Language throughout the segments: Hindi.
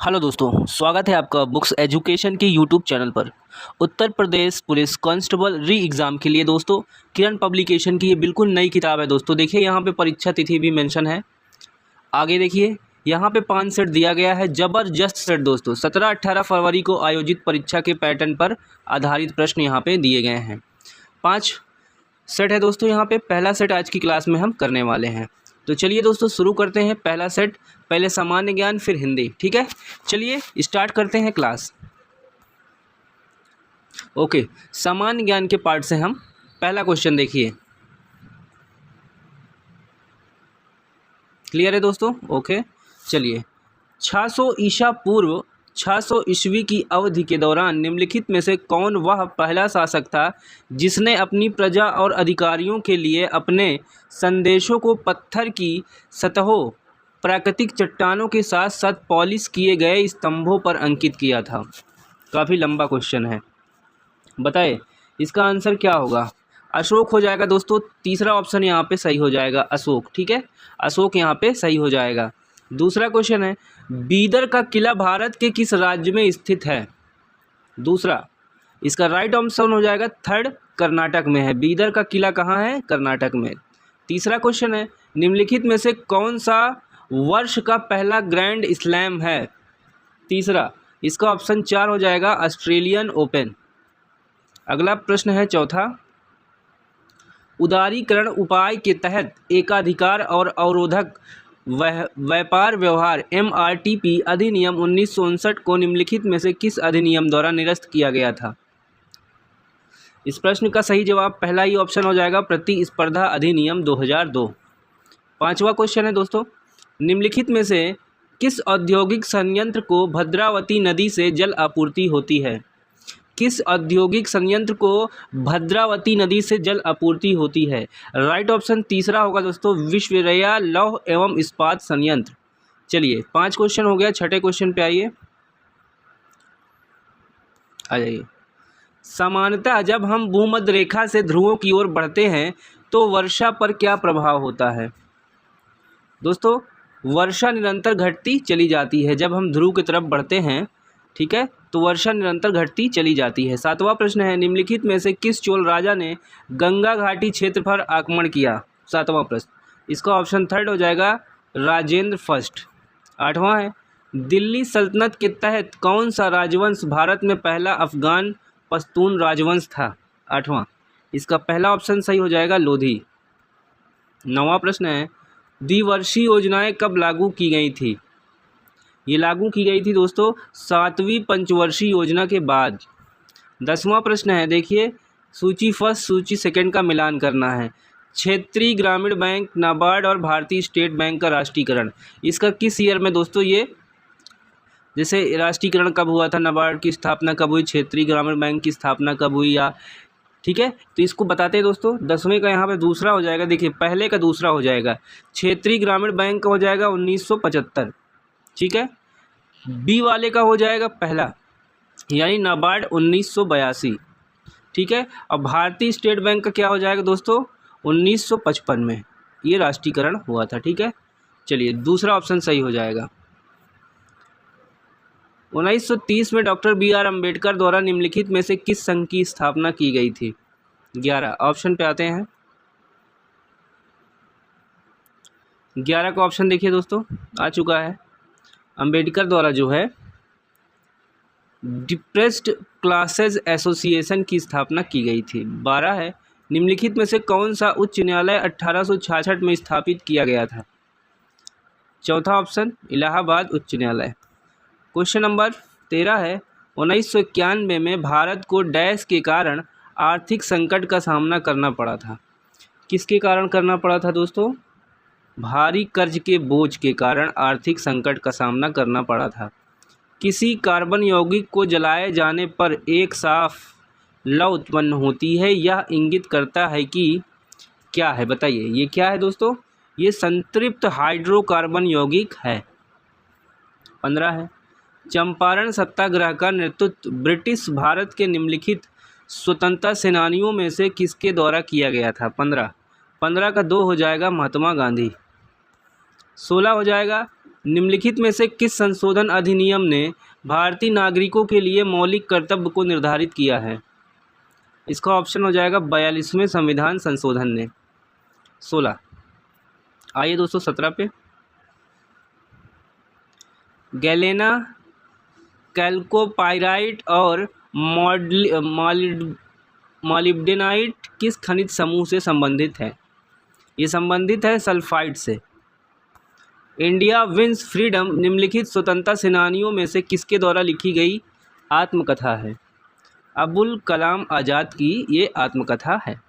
हेलो दोस्तों, स्वागत है आपका बुक्स एजुकेशन के यूट्यूब चैनल पर। उत्तर प्रदेश पुलिस कांस्टेबल री एग्ज़ाम के लिए दोस्तों किरण पब्लिकेशन की ये बिल्कुल नई किताब है। दोस्तों देखिए, यहाँ पे परीक्षा तिथि भी मेंशन है। आगे देखिए, यहाँ पे 5 सेट दिया गया है, ज़बरदस्त सेट दोस्तों। 17-18 फरवरी को आयोजित परीक्षा के पैटर्न पर आधारित प्रश्न यहाँ पे दिए गए हैं। 5 सेट है दोस्तों। यहाँ पे पहला सेट आज की क्लास में हम करने वाले हैं। तो चलिए दोस्तों शुरू करते हैं। पहला सेट, पहले सामान्य ज्ञान फिर हिंदी, ठीक है। चलिए स्टार्ट करते हैं क्लास। ओके, सामान्य ज्ञान के पार्ट से हम पहला क्वेश्चन देखिए। क्लियर है दोस्तों? ओके, चलिए। 600 ईसा पूर्व 600 ईस्वी की अवधि के दौरान निम्नलिखित में से कौन वह पहला शासक था जिसने अपनी प्रजा और अधिकारियों के लिए अपने संदेशों को पत्थर की सतहों, प्राकृतिक चट्टानों के साथ साथ पॉलिश किए गए स्तंभों पर अंकित किया था? काफ़ी लंबा क्वेश्चन है, बताइए इसका आंसर क्या होगा। अशोक हो जाएगा दोस्तों। तीसरा ऑप्शन यहाँ पे सही हो जाएगा, अशोक, ठीक है। अशोक यहाँ पे सही हो जाएगा। दूसरा क्वेश्चन है, बीदर का किला भारत के किस राज्य में स्थित है? दूसरा, इसका राइट ऑप्शन हो जाएगा थर्ड, कर्नाटक में है। बीदर का किला कहाँ है? कर्नाटक में। तीसरा क्वेश्चन है, निम्नलिखित में से कौन सा वर्ष का पहला ग्रैंड स्लैम है? तीसरा, इसका ऑप्शन 4 हो जाएगा, ऑस्ट्रेलियन ओपन। अगला प्रश्न है चौथा, उदारीकरण उपाय के तहत एकाधिकार और अवरोधक व्यापार व्यवहार MRTP अधिनियम 1959 को निम्नलिखित में से किस अधिनियम द्वारा निरस्त किया गया था? इस प्रश्न का सही जवाब पहला ही ऑप्शन हो जाएगा, प्रतिस्पर्धा अधिनियम 2002। पांचवा क्वेश्चन है दोस्तों, निम्नलिखित में से किस औद्योगिक संयंत्र को भद्रावती नदी से जल आपूर्ति होती है? किस औद्योगिक संयंत्र को भद्रावती नदी से जल आपूर्ति होती है? राइट ऑप्शन तीसरा होगा दोस्तों, विश्वेश्वरैया लौह एवं इस्पात संयंत्र। चलिए 5 क्वेश्चन हो गया। छठे क्वेश्चन पे आइए, आ जाइए। सामान्यतः जब हम भूमध्य रेखा से ध्रुवों की ओर बढ़ते हैं तो वर्षा पर क्या प्रभाव होता है? दोस्तों वर्षा निरंतर घटती चली जाती है जब हम ध्रुव की तरफ बढ़ते हैं, ठीक है, तो वर्षा निरंतर घटती चली जाती है। सातवां प्रश्न है, निम्नलिखित में से किस चोल राजा ने गंगा घाटी क्षेत्र पर आक्रमण किया? सातवां प्रश्न, इसका ऑप्शन थर्ड हो जाएगा, राजेंद्र फर्स्ट। आठवां है, दिल्ली सल्तनत के तहत कौन सा राजवंश भारत में पहला अफगान पश्तून राजवंश था? आठवां, इसका पहला ऑप्शन सही हो जाएगा, लोधी। नौवां प्रश्न है, द्विवर्षीय योजनाएं कब लागू की गई थी? ये लागू की गई थी दोस्तों 7वीं पंचवर्षीय योजना के बाद। 10वां प्रश्न है, देखिए, सूची फर्स्ट सूची सेकंड का मिलान करना है। क्षेत्रीय ग्रामीण बैंक, नाबार्ड और भारतीय स्टेट बैंक का राष्ट्रीयकरण, इसका किस ईयर में दोस्तों, ये जैसे राष्ट्रीयकरण कब हुआ था, नाबार्ड की स्थापना कब हुई, क्षेत्रीय ग्रामीण बैंक की स्थापना कब हुई, या ठीक है, तो इसको बताते हैं दोस्तों। 10वें का यहाँ पे दूसरा हो जाएगा, देखिए पहले का दूसरा हो जाएगा, क्षेत्रीय ग्रामीण बैंक का हो जाएगा 1975, ठीक है। बी वाले का हो जाएगा पहला, यानी नाबार्ड 1982, ठीक है। और भारतीय स्टेट बैंक का क्या हो जाएगा दोस्तों, 1955 में ये राष्ट्रीयकरण हुआ था, ठीक है। चलिए दूसरा ऑप्शन सही हो जाएगा। 1930 में डॉक्टर BR अम्बेडकर द्वारा निम्नलिखित में से किस संघ की स्थापना की गई थी? 11 ऑप्शन पे आते हैं। 11 का ऑप्शन देखिए दोस्तों, आ चुका है। अम्बेडकर द्वारा जो है डिप्रेस्ड क्लासेस एसोसिएशन की स्थापना की गई थी। 12 है, निम्नलिखित में से कौन सा उच्च न्यायालय 1866 में स्थापित किया गया था? चौथा ऑप्शन, इलाहाबाद उच्च न्यायालय। क्वेश्चन नंबर 13 है, 1991 में भारत को डैश के कारण आर्थिक संकट का सामना करना पड़ा था? किसके कारण करना पड़ा था दोस्तों? भारी कर्ज के बोझ के कारण आर्थिक संकट का सामना करना पड़ा था। किसी कार्बन यौगिक को जलाए जाने पर एक साफ लौ उत्पन्न होती है, यह इंगित करता है कि क्या है? बताइए ये क्या है दोस्तों? ये संतृप्त हाइड्रोकार्बन यौगिक है। 15 है, चंपारण सत्याग्रह का नेतृत्व ब्रिटिश भारत के निम्नलिखित स्वतंत्रता सेनानियों में से किसके द्वारा किया गया था? 15 का 2 हो जाएगा, महात्मा गांधी। 16 हो जाएगा, निम्नलिखित में से किस संशोधन अधिनियम ने भारतीय नागरिकों के लिए मौलिक कर्तव्य को निर्धारित किया है? इसका ऑप्शन हो जाएगा 42वें संविधान संशोधन ने। 16। आइए दोस्तों 17 पे। गैलेना, कैल्कोपाइराइट और मॉलिब्डेनाइट किस खनिज समूह से संबंधित है? ये संबंधित है सल्फाइड से। इंडिया विंस फ्रीडम निम्नलिखित स्वतंत्रता सेनानियों में से किसके द्वारा लिखी गई आत्मकथा है? अबुल कलाम आज़ाद की ये आत्मकथा है।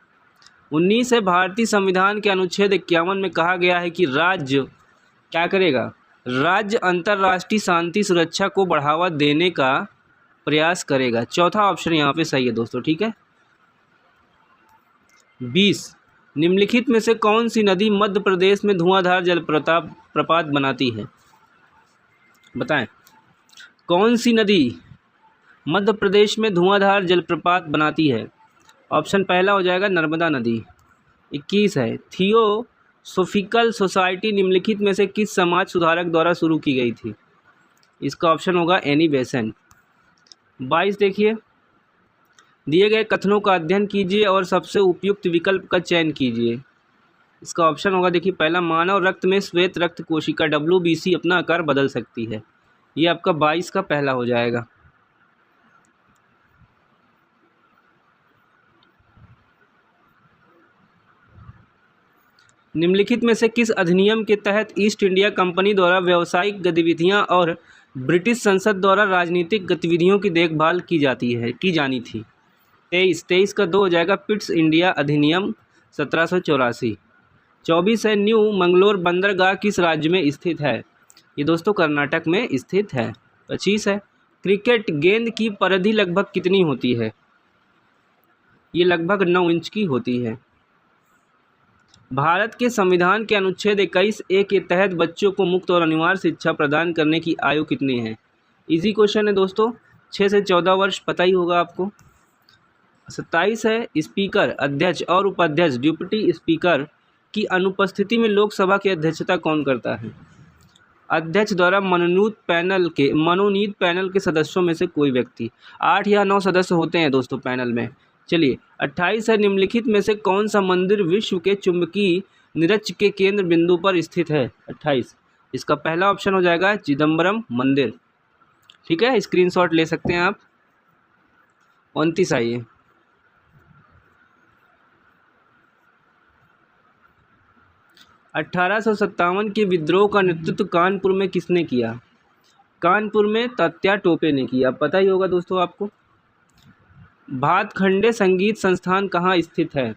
19 है, भारतीय संविधान के अनुच्छेद 51 में कहा गया है कि राज्य क्या करेगा? राज्य अंतर्राष्ट्रीय शांति सुरक्षा को बढ़ावा देने का प्रयास करेगा। चौथा ऑप्शन यहाँ पे सही है दोस्तों, ठीक है। 20, निम्नलिखित में से कौन सी नदी मध्य प्रदेश में धुआंधार जलप्रपात बनाती है? बताएं, कौन सी नदी मध्य प्रदेश में धुआंधार जलप्रपात बनाती है? ऑप्शन पहला हो जाएगा नर्मदा नदी। 21 है, थियोसोफिकल सोसाइटी निम्नलिखित में से किस समाज सुधारक द्वारा शुरू की गई थी? इसका ऑप्शन होगा एनी बेसेंट। 22 देखिए, दिए गए कथनों का अध्ययन कीजिए और सबसे उपयुक्त विकल्प का चयन कीजिए। इसका ऑप्शन होगा, देखिए पहला, मानव रक्त में श्वेत रक्त कोशिका WBC अपना आकार बदल सकती है। ये आपका 22 का पहला हो जाएगा। निम्नलिखित में से किस अधिनियम के तहत ईस्ट इंडिया कंपनी द्वारा व्यावसायिक गतिविधियां और ब्रिटिश संसद द्वारा राजनीतिक गतिविधियों की देखभाल की जानी थी? 23 का 2 हो जाएगा पिट्स इंडिया अधिनियम 1784। 24 है, न्यू मंगलोर बंदरगाह किस राज्य में स्थित है? ये दोस्तों कर्नाटक में स्थित है। 25 है, क्रिकेट गेंद की परिधि लगभग कितनी होती है? ये लगभग 9 इंच की होती है। भारत के संविधान के अनुच्छेद 21A के तहत बच्चों को मुफ्त और अनिवार्य शिक्षा प्रदान करने की आयु कितनी है? इजी क्वेश्चन है दोस्तों, 6 से 14 वर्ष, पता ही होगा आपको। 27 है, स्पीकर, अध्यक्ष और उपाध्यक्ष डिप्टी स्पीकर की अनुपस्थिति में लोकसभा की अध्यक्षता कौन करता है? अध्यक्ष द्वारा मनोनीत पैनल के सदस्यों में से कोई व्यक्ति। 8 या 9 सदस्य होते हैं दोस्तों पैनल में। चलिए 28 है, निम्नलिखित में से कौन सा मंदिर विश्व के चुंबकीय निरक्ष के केंद्र बिंदु पर स्थित है? 28, इसका पहला ऑप्शन हो जाएगा चिदम्बरम मंदिर, ठीक है, स्क्रीनशॉट ले सकते हैं आप। 29 आइए, अठारह के विद्रोह का नेतृत्व कानपुर में किसने किया? कानपुर में तात्या टोपे ने किया, पता ही होगा दोस्तों आपको। भातखंडे संगीत संस्थान कहाँ स्थित है?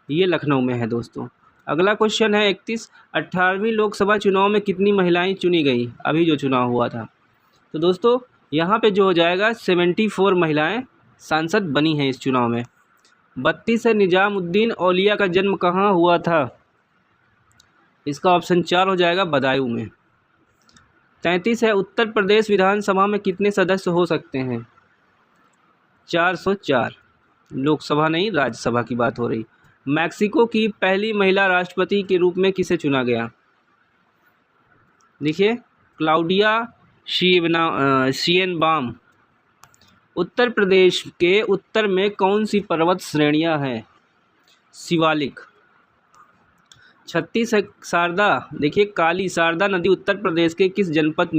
ये लखनऊ में है दोस्तों। अगला क्वेश्चन है 31, 18वीं लोकसभा चुनाव में कितनी महिलाएं चुनी गई? अभी जो चुनाव हुआ था, तो दोस्तों यहाँ पे जो हो जाएगा 74 महिलाएं सांसद बनी हैं इस चुनाव में। 32 है, निजामुद्दीन औलिया का जन्म कहाँ हुआ था? इसका ऑप्शन 4 हो जाएगा बदायूं में। 33 है, उत्तर प्रदेश विधानसभा में कितने सदस्य हो सकते हैं? 404, लोकसभा नहीं राज्यसभा की बात हो रही। मैक्सिको की पहली महिला राष्ट्रपति के रूप में किसे चुना गया? देखिए क्लाउडिया शिएनबाम। उत्तर प्रदेश के उत्तर में कौन सी पर्वत श्रेणियां हैं? शिवालिक। 36 है, शारदा, देखिए काली शारदा नदी उत्तर प्रदेश के किस जनपद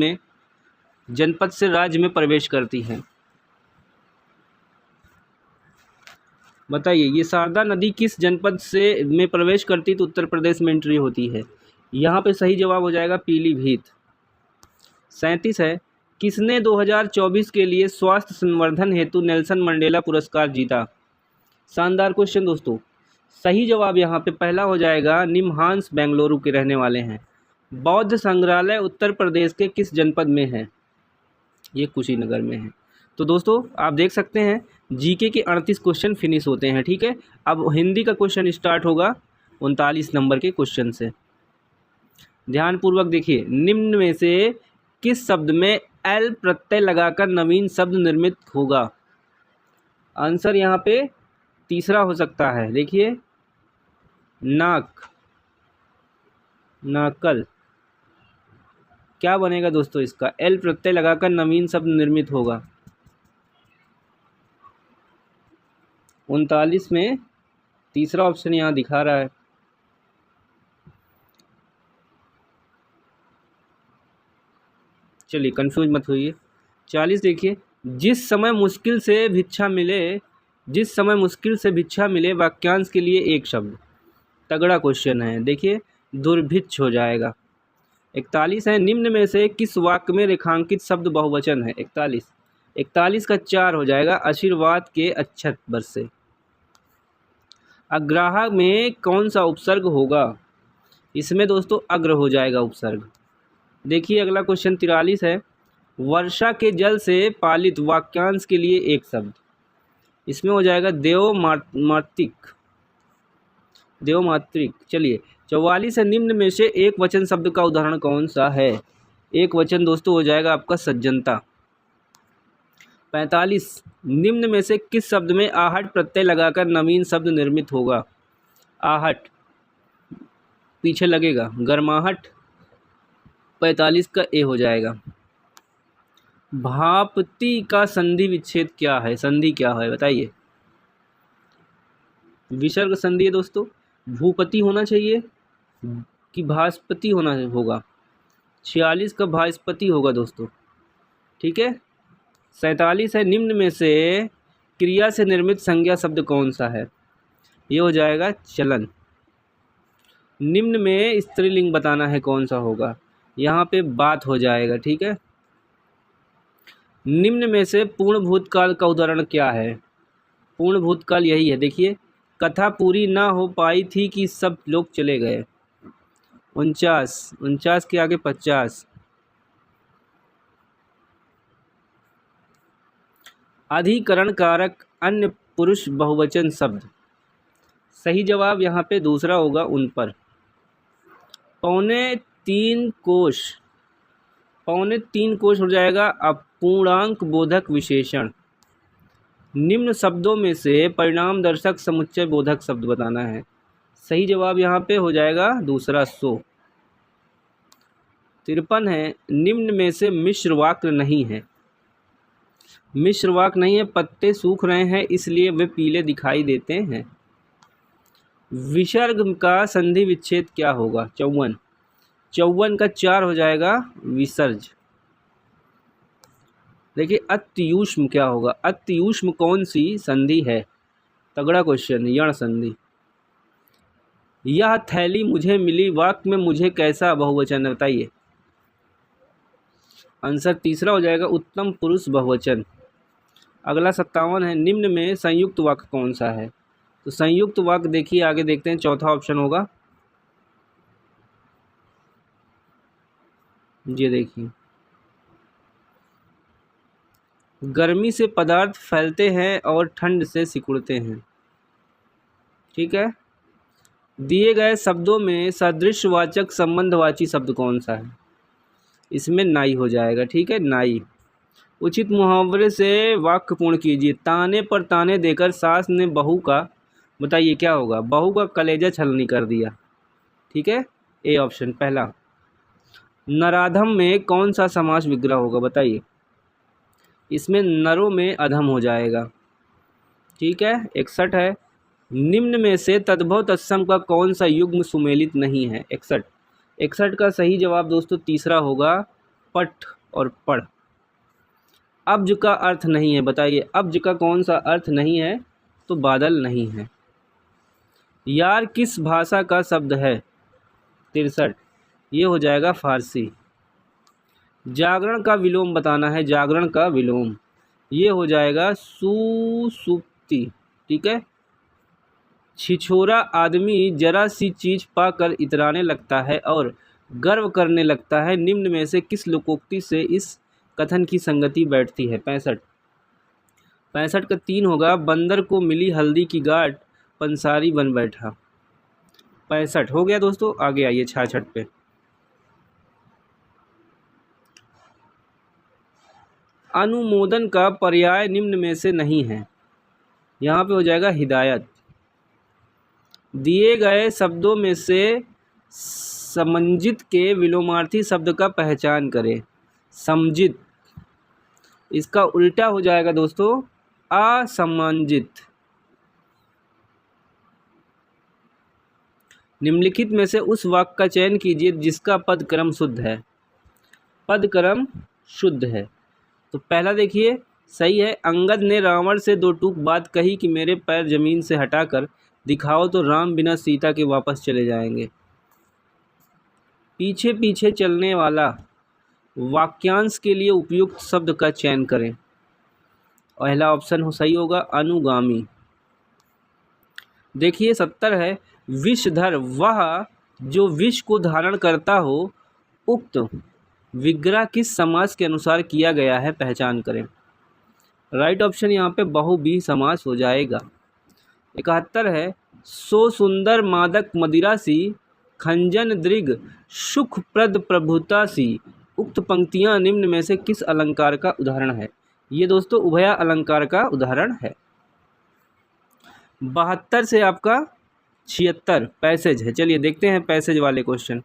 से राज्य में प्रवेश करती है? बताइए, ये शारदा नदी किस जनपद में प्रवेश करती तो उत्तर प्रदेश में एंट्री होती है? यहाँ पे सही जवाब हो जाएगा पीलीभीत। 37 है, किसने 2024 के लिए स्वास्थ्य संवर्धन हेतु नेल्सन मंडेला पुरस्कार जीता? शानदार क्वेश्चन दोस्तों। सही जवाब यहाँ पे पहला हो जाएगा निमहांस, बेंगलुरु के रहने वाले हैं। बौद्ध संग्रहालय उत्तर प्रदेश के किस जनपद में है? ये कुशीनगर में है। तो दोस्तों आप देख सकते हैं जीके के 38 क्वेश्चन फिनिश होते हैं, ठीक है। अब हिंदी का क्वेश्चन स्टार्ट होगा 39 नंबर के क्वेश्चन से। ध्यानपूर्वक देखिए, निम्न में से किस शब्द में एल प्रत्यय लगाकर नवीन शब्द निर्मित होगा? आंसर यहाँ पे तीसरा हो सकता है। देखिए नाक, नाकल, क्या बनेगा दोस्तों इसका? एल प्रत्यय लगाकर नवीन शब्द निर्मित होगा। 39 में तीसरा ऑप्शन यहाँ दिखा रहा है। चलिए कंफ्यूज मत होइए। 40 देखिए, जिस समय मुश्किल से भिक्षा मिले वाक्यांश के लिए एक शब्द। तगड़ा क्वेश्चन है, देखिए दुर्भिक्ष हो जाएगा। 41 है, निम्न में से किस वाक्य में रेखांकित शब्द बहुवचन है? 41 का 4 हो जाएगा, आशीर्वाद के अक्षत बरसे। अग्राह में कौन सा उपसर्ग होगा? इसमें दोस्तों अग्र हो जाएगा उपसर्ग। देखिए अगला क्वेश्चन 43 है, वर्षा के जल से पालित वाक्यांश के लिए एक शब्द। इसमें हो जाएगा देवमातृक। चलिए 44 है, निम्न में से एक वचन शब्द का उदाहरण कौन सा है? एक वचन दोस्तों हो जाएगा आपका सज्जनता। 45, निम्न में से किस शब्द में आहट प्रत्यय लगाकर नवीन शब्द निर्मित होगा? आहट पीछे लगेगा, गर्माहट। 45 का ए हो जाएगा। भापति का संधि विच्छेद क्या है? संधि क्या है बताइए? विसर्ग संधि है दोस्तों। भूपति होना चाहिए कि भास्पति होना होगा? 46 का भास्पति होगा दोस्तों, ठीक है। 47 है, निम्न में से क्रिया से निर्मित संज्ञा शब्द कौन सा है? ये हो जाएगा चलन। निम्न में स्त्रीलिंग बताना है, कौन सा होगा? यहाँ पे बात हो जाएगा, ठीक है। निम्न में से पूर्ण भूतकाल का उदाहरण क्या है? पूर्ण भूतकाल यही है, देखिए, कथा पूरी ना हो पाई थी कि सब लोग चले गए। 49 के आगे 50। अधिकरण कारक अन्य पुरुष बहुवचन शब्द। सही जवाब यहाँ पे दूसरा होगा, उन पर। 3.25 कोश हो जाएगा अपूर्णांक बोधक विशेषण। निम्न शब्दों में से परिणाम दर्शक समुच्चय बोधक शब्द बताना है। सही जवाब यहाँ पे हो जाएगा दूसरा 100। 53 है, निम्न में से मिश्र वाक्य नहीं है। मिश्र वाक्य नहीं है, पत्ते सूख रहे हैं इसलिए वे पीले दिखाई देते हैं। विसर्ग का संधि विच्छेद क्या होगा? 54 का 4 हो जाएगा विसर्ज। देखिए अत्युष्म क्या होगा? अत्युष्म कौन सी संधि है? तगड़ा क्वेश्चन, यण संधि। यह थैली मुझे मिली वाक्य में मुझे कैसा बहुवचन है बताइए? आंसर तीसरा हो जाएगा उत्तम पुरुष बहुवचन। अगला 57 है, निम्न में संयुक्त वाक्य कौन सा है? तो संयुक्त वाक्य देखिए आगे देखते हैं, चौथा ऑप्शन होगा, ये देखिए, गर्मी से पदार्थ फैलते हैं और ठंड से सिकुड़ते हैं, ठीक है। दिए गए शब्दों में सदृशवाचक संबंधवाची शब्द कौन सा है? इसमें नाई हो जाएगा, ठीक है, नाई। उचित मुहावरे से वाक्य पूर्ण कीजिए। ताने पर ताने देकर सास ने बहू का, बताइए क्या होगा? बहू का कलेजा छलनी कर दिया, ठीक है, ए ऑप्शन पहला। नराधम में कौन सा समास विग्रह होगा बताइए? इसमें नरों में अधम हो जाएगा, ठीक है। 61 है, निम्न में से तद्भव तत्सम का कौन सा युग्म सुमेलित नहीं है? 61 का सही जवाब दोस्तों तीसरा होगा, पठ और पढ़। अब्ज का अर्थ नहीं है, बताइए अब्ज का कौन सा अर्थ नहीं है? तो बादल नहीं है। यार किस भाषा का शब्द है? 63, ये हो जाएगा फारसी। जागरण का विलोम बताना है, जागरण का विलोम, ये हो जाएगा सुसुप्ति, ठीक है। छिछोरा आदमी जरा सी चीज पाकर इतराने लगता है और गर्व करने लगता है। निम्न में से किस लोकोक्ति से इस कथन की संगति बैठती है? 65 का 3 होगा, बंदर को मिली हल्दी की गांठ पंसारी बन बैठा। 65 हो गया दोस्तों। आगे आइए 66 पे। अनुमोदन का पर्याय निम्न में से नहीं है। यहाँ पे हो जाएगा हिदायत। दिए गए शब्दों में से समंजित के विलोमार्थी शब्द का पहचान करें। समंजित, इसका उल्टा हो जाएगा दोस्तों असमंजित। निम्नलिखित में से उस वाक्य का चयन कीजिए जिसका पद क्रम शुद्ध है। पद क्रम शुद्ध है तो पहला देखिए सही है। अंगद ने रावण से दो टूक बात कही कि मेरे पैर जमीन से हटाकर दिखाओ तो राम बिना सीता के वापस चले जाएंगे। पीछे पीछे चलने वाला वाक्यांश के लिए उपयुक्त शब्द का चयन करें। पहला ऑप्शन सही होगा अनुगामी। देखिए 70 है। विषधर वह जो विष को धारण करता हो। उक्त विग्रह किस समास के अनुसार किया गया है, पहचान करें। राइट ऑप्शन यहाँ पे बहुव्रीहि समास हो जाएगा। 71 है। सो सुंदर मादक मदिरासी खंजन दृग सुखप्रद प्रभुता सी। उक्त पंक्तियाँ निम्न में से किस अलंकार का उदाहरण है। ये दोस्तों उभया अलंकार का उदाहरण है। 72 से आपका 76 पैसेज है। चलिए देखते हैं पैसेज वाले क्वेश्चन।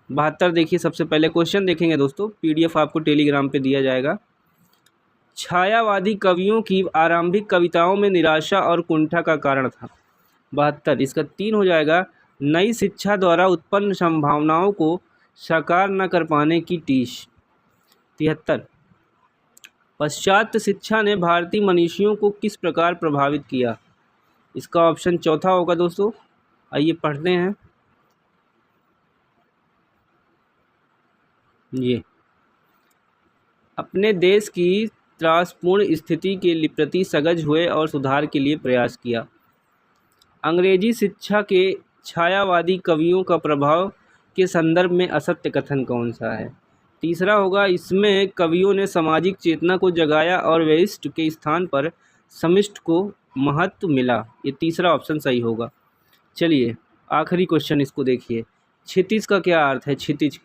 72 देखिए सबसे पहले क्वेश्चन देखेंगे दोस्तों, पीडीएफ आपको टेलीग्राम पे दिया जाएगा। छायावादी कवियों की आरंभिक कविताओं में निराशा और कुंठा का कारण था। 72 इसका 3 हो जाएगा। नई शिक्षा द्वारा उत्पन्न संभावनाओं को साकार न कर पाने की टीस। 73 पाश्चात्य शिक्षा ने भारतीय मनीषियों को किस प्रकार प्रभावित किया। इसका ऑप्शन चौथा होगा दोस्तों। आइए पढ़ते हैं। ये अपने देश की त्रासपूर्ण स्थिति के प्रति सजग हुए और सुधार के लिए प्रयास किया। अंग्रेजी शिक्षा के छायावादी कवियों का प्रभाव के संदर्भ में असत्य कथन कौन सा है। तीसरा होगा इसमें कवियों ने सामाजिक चेतना को जगाया और वरिष्ठ के स्थान पर समिष्ट को महत्व मिला। ये तीसरा ऑप्शन सही होगा। चलिए आखिरी क्वेश्चन इसको देखिए। क्षितिज का क्या अर्थ है। क्षितिज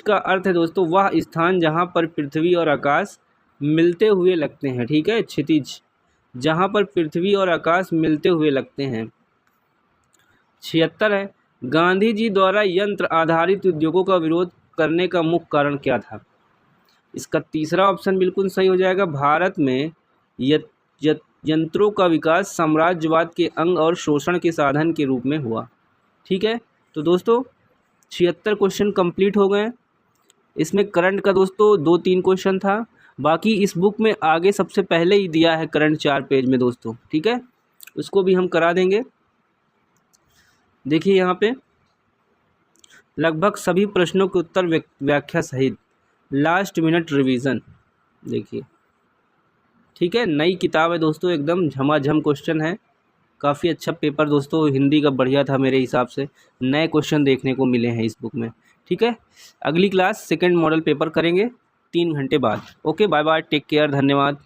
का अर्थ है दोस्तों वह स्थान जहाँ पर पृथ्वी और आकाश मिलते हुए लगते हैं। ठीक है, क्षितिज जहाँ पर पृथ्वी और आकाश मिलते हुए लगते हैं। 76 है। गांधी जी द्वारा यंत्र आधारित उद्योगों का विरोध करने का मुख्य कारण क्या था। इसका तीसरा ऑप्शन बिल्कुल सही हो जाएगा। भारत में यंत्रों का विकास साम्राज्यवाद के अंग और शोषण के साधन के रूप में हुआ। ठीक है, तो दोस्तों 76 क्वेश्चन कंप्लीट हो गए। इसमें करंट का दोस्तों 2-3 क्वेश्चन था। बाकी इस बुक में आगे सबसे पहले ही दिया है करंट 4 पेज में दोस्तों। ठीक है, उसको भी हम करा देंगे। देखिए यहाँ पे लगभग सभी प्रश्नों के उत्तर व्याख्या सहित लास्ट मिनट रिवीजन देखिए। ठीक है, नई किताब है दोस्तों, एकदम झमाझम क्वेश्चन है। काफ़ी अच्छा पेपर दोस्तों, हिंदी का बढ़िया था मेरे हिसाब से। नए क्वेश्चन देखने को मिले हैं इस बुक में। ठीक है, अगली क्लास सेकंड मॉडल पेपर करेंगे 3 घंटे बाद। Okay, bye bye, take care, धन्यवाद।